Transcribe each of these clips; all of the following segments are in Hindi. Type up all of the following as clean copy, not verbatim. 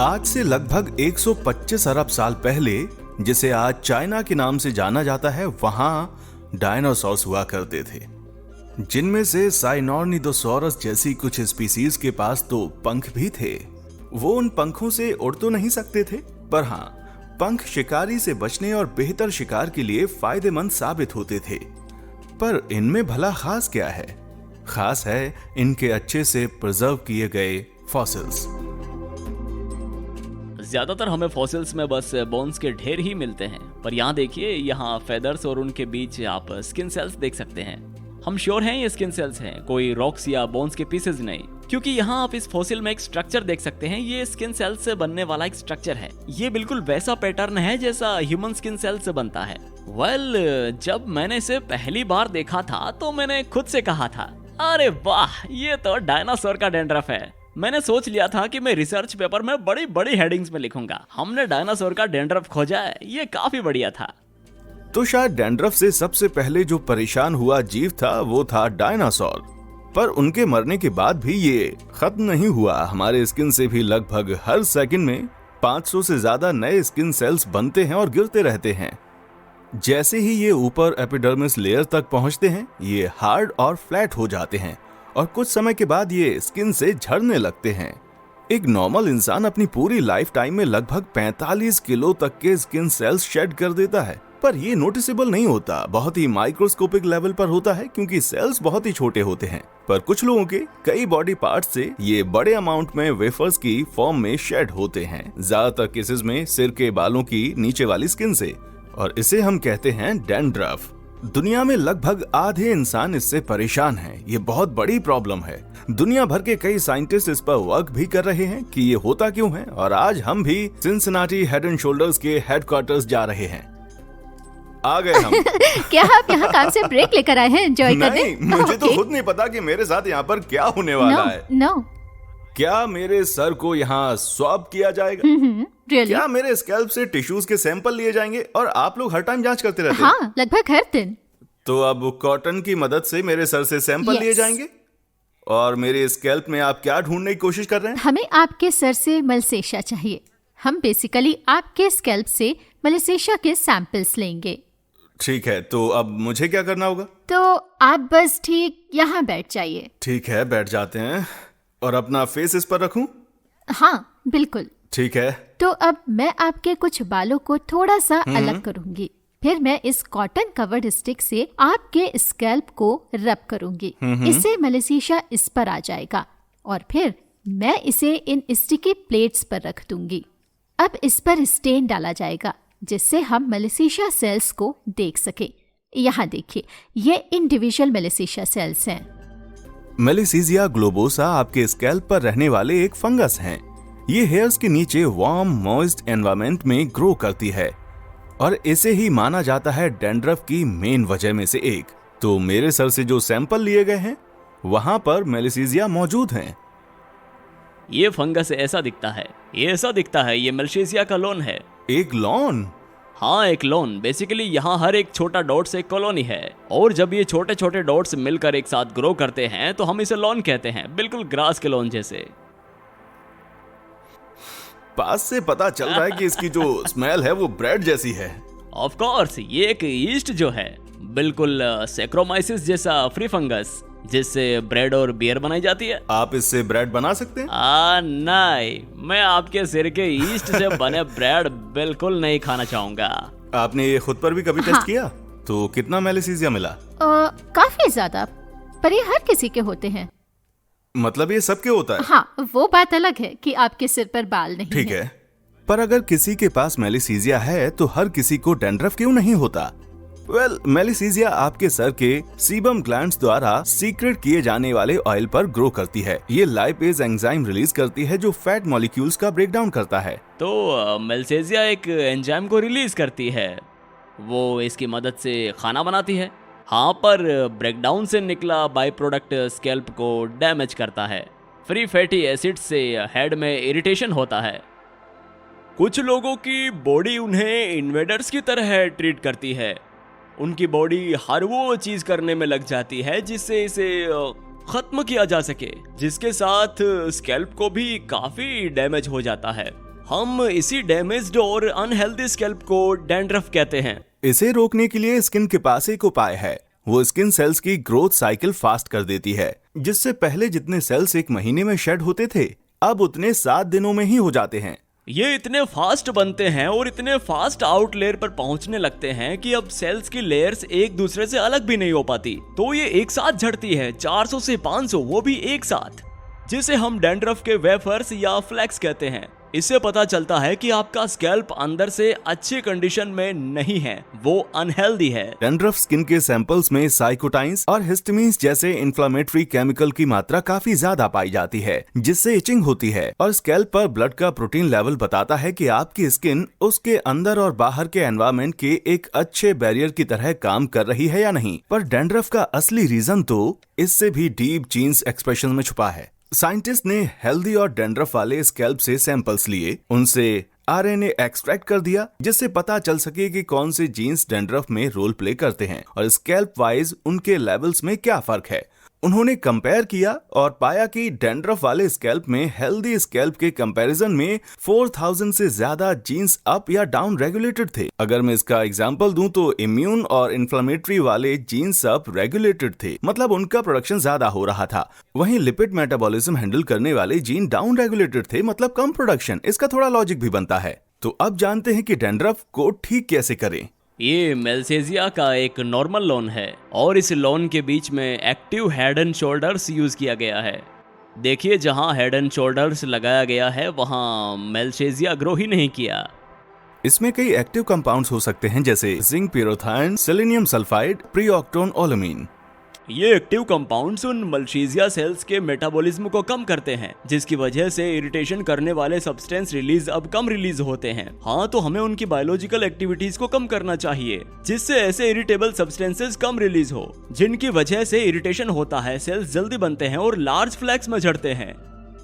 आज से लगभग 125 अरब साल पहले, जिसे आज चाइना के नाम से जाना जाता है, वहां डायनासोर्स हुआ करते थे, जिनमें से साइनोर्निडोसॉरस जैसी कुछ स्पीसीज के पास तो पंख भी थे। वो उन पंखों से उड़ तो नहीं सकते थे, पर हाँ, पंख शिकारी से बचने और बेहतर शिकार के लिए फायदेमंद साबित होते थे। पर इनमें भला खास क्या है? खास है इनके अच्छे से प्रिजर्व किए गए फॉसिल्स। ज्यादातर हमें फॉसिल्स में बस बोन्स के ढेर ही मिलते हैं, पर यहाँ देखिए, यहाँ फेदर्स और उनके बीच आप स्किन सेल्स देख सकते हैं। हम श्योर हैं ये स्किन सेल्स हैं, कोई रॉक्स या बोन्स के पीसेज नहीं, क्योंकि यहाँ आप इस फॉसिल में एक स्ट्रक्चर देख सकते हैं। ये स्किन सेल्स से बनने वाला एक स्ट्रक्चर है। ये बिल्कुल वैसा पैटर्न है जैसा ह्यूमन स्किन सेल से बनता है। जब मैंने इसे पहली बार देखा था तो मैंने खुद से कहा था, अरे वाह, ये तो डायनासोर का डैंड्रफ है। मैंने सोच लिया था कि मैं रिसर्च पेपर में बड़ी बड़ी हेडिंग्स में लिखूंगा, हमने डायनासोर का डैंड्रफ खोजा है। ये काफी बढ़िया था। तो शायद डैंड्रफ से सबसे पहले जो परेशान हुआ जीव था वो था डायनासोर। पर उनके मरने के बाद भी ये खत्म नहीं हुआ। हमारे स्किन से भी लगभग हर सेकंड में 500 से ज्यादा नए स्किन सेल्स बनते हैं और गिरते रहते हैं। जैसे ही ये ऊपर एपिडर्मिस लेयर तक पहुंचते हैं, ये हार्ड और फ्लैट हो जाते हैं और कुछ समय के बाद ये स्किन से झड़ने लगते हैं। एक नॉर्मल इंसान अपनी पूरी लाइफ टाइम में लगभग 45 किलो तक के स्किन सेल्स शेड कर देता है, पर ये नोटिसेबल नहीं होता, बहुत ही माइक्रोस्कोपिक लेवल पर होता है क्योंकि सेल्स बहुत ही छोटे होते हैं। पर कुछ लोगों के कई बॉडी पार्ट से ये बड़े अमाउंट में वेफर्स की फॉर्म में शेड होते हैं, ज्यादातर केसेस में सिर के बालों की नीचे वाली स्किन से, और इसे हम कहते हैं डैंड्रफ। दुनिया में लगभग आधे इंसान इससे परेशान हैं। ये बहुत बड़ी प्रॉब्लम है। दुनिया भर के कई साइंटिस्ट इस पर वर्क भी कर रहे हैं कि ये होता क्यों है, और आज हम भी सिंसिनाटी हेड एंड शोल्डर्स के हेडक्वार्टर्स जा रहे हैं। आ गए हम। क्या आप यहाँ काम से ब्रेक लेकर आए हैं एंजॉय करने? नहीं, मुझे तो खुद नहीं पता कि मेरे साथ यहाँ पर क्या होने वाला है। नो। क्या मेरे सर को यहाँ स्वैब किया जाएगा? Really? क्या मेरे स्कैल्प से टिश्यूज के सैंपल लिए जाएंगे? और आप लोग हर टाइम जांच करते रहते हैं? हाँ, लगभग हर दिन। तो अब कॉटन की मदद से मेरे सर से सैंपल लिए जाएंगे? और मेरे स्कैल्प में आप क्या ढूंढने की कोशिश कर रहे हैं? हमें आपके सर से मलसेशिया चाहिए। हम बेसिकली आपके स्कैल्प से मलसेशिया के सैंपल्स लेंगे। ठीक है, तो अब मुझे क्या करना होगा? तो आप बस ठीक यहाँ बैठ जाइए। ठीक है, बैठ जाते हैं। और अपना फेस इस पर रखूं? हाँ, बिल्कुल। ठीक है। तो अब मैं आपके कुछ बालों को थोड़ा सा अलग करूंगी, फिर मैं इस कॉटन कवर्ड स्टिक से आपके स्कैल्प को रब करूंगी। इससे मलेशिया इस पर आ जाएगा और फिर मैं इसे इन स्टिकी प्लेट्स पर रख दूंगी। अब इस पर स्टेन डाला जाएगा जिससे हम मलेशिया सेल्स को देख सके। यहाँ देखिए, ये इंडिविजुअल मलेशिया सेल्स हैं। मेलिसीजिया ग्लोबोसा आपके स्कैल्प पर रहने वाले एक फंगस हैं। ये हेयर्स के नीचे वार्म मॉइस्ट एनवायरनमेंट में ग्रो करती है और इसे ही माना जाता है डैंड्रफ की मेन वजह में से एक। तो मेरे सर से जो सैंपल लिए गए हैं वहां पर मेलिसीजिया मौजूद हैं। ये फंगस ऐसा दिखता है, ये मलेशिया का लॉन है। एक लॉन? हाँ, एक लॉन। बेसिकली यहाँ हर एक छोटा डॉट्स एक कॉलोनी है, और जब ये छोटे छोटे डॉट्स मिलकर एक साथ ग्रो करते हैं तो हम इसे लॉन कहते हैं, बिल्कुल ग्रास के लॉन जैसे। पास से पता चल रहा है कि इसकी जो स्मेल है वो ब्रेड जैसी है। ऑफ कोर्स, ये एक यीस्ट जो है, बिल्कुल सैक्रोमाइसिस जैसा फ्री फंगस, जिससे ब्रेड और बियर बनाई जाती है। आप इससे ब्रेड बना सकते हैं? नहीं, मैं आपके सिर के यीस्ट से बने ब्रेड बिल्कुल नहीं खाना चाहूंगा। आपने ये खुद पर भी कभी टेस्ट किया? तो कितना मेलिसीजिया मिला? काफी ज्यादा, पर ये हर किसी के होते हैं। मतलब ये सबके होता है? हाँ, वो बात अलग है कि आपके सिर पर बाल नहीं। ठीक है, पर अगर किसी के पास मेलिसीजिया है तो हर किसी को डैंड्रफ क्यों नहीं होता? मेलिसीजिया आपके सर के सीबम ग्लैंड्स द्वारा सीक्रेट किए जाने वाले ऑयल पर ग्रो करती है। ये लाइपेज एंजाइम रिलीज करती है जो फैट मॉलिक्यूल्स का ब्रेकडाउन करता है। तो मेलिसीजिया एक एंजाइम को रिलीज करती है, वो इसकी मदद से खाना बनाती है। हाँ, पर ब्रेकडाउन से निकला बाई प्रोडक्ट स्कैल्प को डैमेज करता है। फ्री फैटी एसिड से हेड में इरिटेशन होता है। कुछ लोगों की बॉडी उन्हें इन्वेडर्स की तरह ट्रीट करती है। उनकी बॉडी हर वो चीज करने में लग जाती है जिससे इसे खत्म किया जा सके, जिसके साथ स्कैल्प को भी काफी डैमेज हो जाता है। हम इसी डैमेज्ड और अनहेल्दी स्कैल्प को डैंड्रफ कहते हैं। इसे रोकने के लिए स्किन के पास एक उपाय है। वो स्किन सेल्स की ग्रोथ साइकिल फास्ट कर देती है, जिससे पहले जितने सेल्स एक महीने में शेड होते थे, अब उतने 7 दिनों में ही हो जाते हैं। ये इतने फास्ट बनते हैं और इतने फास्ट आउट लेयर पर पहुंचने लगते हैं कि अब सेल्स की लेयर्स एक दूसरे से अलग भी नहीं हो पाती, तो ये एक साथ झड़ती है, 400 से 500, वो भी एक साथ, जिसे हम डैंड्रफ के वेफर्स या फ्लैक्स कहते हैं। इससे पता चलता है कि आपका स्कैल्प अंदर से अच्छी कंडीशन में नहीं है, वो अनहेल्दी है। डैंड्रफ स्किन के सैंपल्स में साइकोटाइन्स और हिस्टामिन्स जैसे इन्फ्लामेटरी केमिकल की मात्रा काफी ज्यादा पाई जाती है, जिससे इचिंग होती है। और स्कैल्प पर ब्लड का प्रोटीन लेवल बताता है कि आपकी स्किन उसके अंदर और बाहर के एनवायरमेंट के एक अच्छे बैरियर की तरह काम कर रही है या नहीं। पर डैंड्रफ का असली रीजन तो इससे भी डीप जीन्स एक्सप्रेशन में छुपा है। साइंटिस्ट ने हेल्दी और डैंड्रफ वाले स्कैल्प से सैंपल्स लिए, उनसे आरएनए एक्सट्रैक्ट कर दिया, जिससे पता चल सके कि कौन से जीन्स डैंड्रफ में रोल प्ले करते हैं और स्कैल्प वाइज उनके लेवल्स में क्या फर्क है। उन्होंने कंपेयर किया और पाया कि डैंड्रफ वाले स्कैल्प में हेल्दी स्कैल्प के कंपैरिजन में 4000 से ज्यादा जीन्स अप या डाउन रेगुलेटेड थे। अगर मैं इसका एग्जांपल दूं तो इम्यून और इन्फ्लेमेटरी वाले जीन्स अप रेगुलेटेड थे, मतलब उनका प्रोडक्शन ज्यादा हो रहा था। वहीं लिपिड मेटाबॉलिज्म हैंडल करने वाले जीन डाउन रेगुलेटेड थे, मतलब कम प्रोडक्शन। इसका थोड़ा लॉजिक भी बनता है। तो अब जानते हैं कि डैंड्रफ को ठीक कैसे करें। ये मेलसेजिया का एक नॉर्मल लॉन है और इस लॉन के बीच में active head and shoulders use किया गया है। देखिए, जहां हेड एंड शोल्डर्स लगाया गया है वहां मेलसेजिया ग्रो ही नहीं किया। इसमें कई एक्टिव कंपाउंड्स हो सकते हैं, जैसे जिंक प्यूरोथाइन, सेलेनियम सल्फाइड, प्रीऑक्टोन ओलेमीन। ये एक्टिव कंपाउंड्स उन मल्शीजिया सेल्स के मेटाबॉलिज्म को कम करते हैं, जिसकी वजह से इरिटेशन करने वाले सब्सटेंस रिलीज अब कम रिलीज होते हैं। हाँ, तो हमें उनकी बायोलॉजिकल एक्टिविटीज को कम करना चाहिए, जिससे ऐसे इरिटेबल सब्सटेंसेस कम रिलीज हो, जिनकी वजह से इरिटेशन होता है, सेल्स जल्दी बनते हैं और लार्ज फ्लैक्स में झड़ते हैं।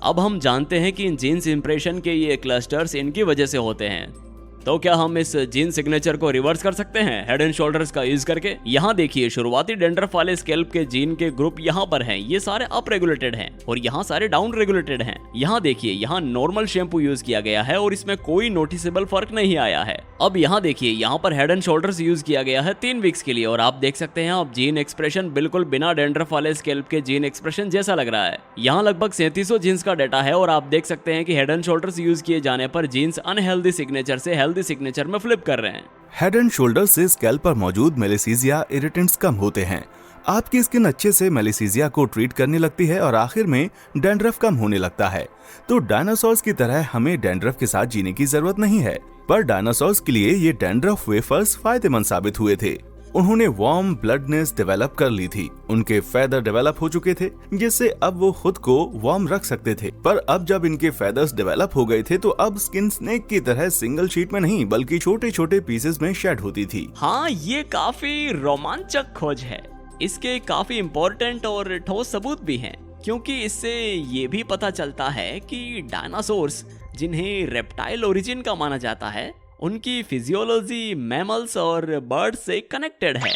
अब हम जानते हैं कि इन जीन्स इंप्रेशन के ये क्लस्टर्स इनकी वजह से होते हैं। तो क्या हम इस जीन सिग्नेचर को रिवर्स कर सकते हैं हेड एंड शोल्डर्स का यूज करके? यहाँ देखिए, शुरुआती डैंड्रफ वाले स्कैल्प के जीन के ग्रुप यहाँ पर हैं, ये सारे अप रेगुलेटेड हैं और यहाँ सारे डाउन रेगुलेटेड हैं। यहाँ देखिए, यहाँ नॉर्मल शैम्पू यूज किया गया है और इसमें कोई नोटिसेबल फर्क नहीं आया है। अब यहाँ देखिए, यहाँ पर हेड एंड शोल्डर्स यूज किया गया है 3 वीक्स के लिए और आप देख सकते हैं अब जीन एक्सप्रेशन बिल्कुल बिना डैंड्रफ वाले स्कैल्प के जीन एक्सप्रेशन जैसा लग रहा है। यहाँ लगभग 3700 जीन्स का डाटा है और आप देख सकते हैं कि हेड एंड शोल्डर्स यूज किए जाने पर जीन्स अनहेल्दी सिग्नेचर से हेल्दी सिग्नेचर में फ्लिप कर रहे हैं। हेड एंड शोल्डर से स्कैल्प पर मौजूद मेलेसीजिया इरिटेंट्स कम होते हैं, आपकी स्किन अच्छे से मेलेसीजिया को ट्रीट करने लगती है और आखिर में डैंड्रफ कम होने लगता है। तो डायनासोर्स की तरह हमें डैंड्रफ के साथ जीने की जरूरत नहीं है, पर डायनासोर्स के लिए ये डैंड्रफ वेफर्स फायदेमंद साबित हुए थे। उन्होंने वार्म ब्लडनेस डेवलप कर ली थी, उनके फेदर डेवलप हो चुके थे, जिससे अब वो खुद को वार्म रख सकते थे। पर अब जब इनके फेदर्स डेवलप हो गए थे तो अब स्किन स्नेक की तरह सिंगल शीट में नहीं बल्कि छोटे छोटे पीसेस में शेड होती थी। हाँ, ये काफी रोमांचक खोज है। इसके काफी इम्पोर्टेंट और ठोस सबूत भी हैं, क्योंकि इससे ये भी पता चलता है कि डायनासोर्स, जिन्हें रेप्टाइल ओरिजिन का माना जाता है, उनकी फिजियोलॉजी मैमल्स और बर्ड्स से कनेक्टेड है।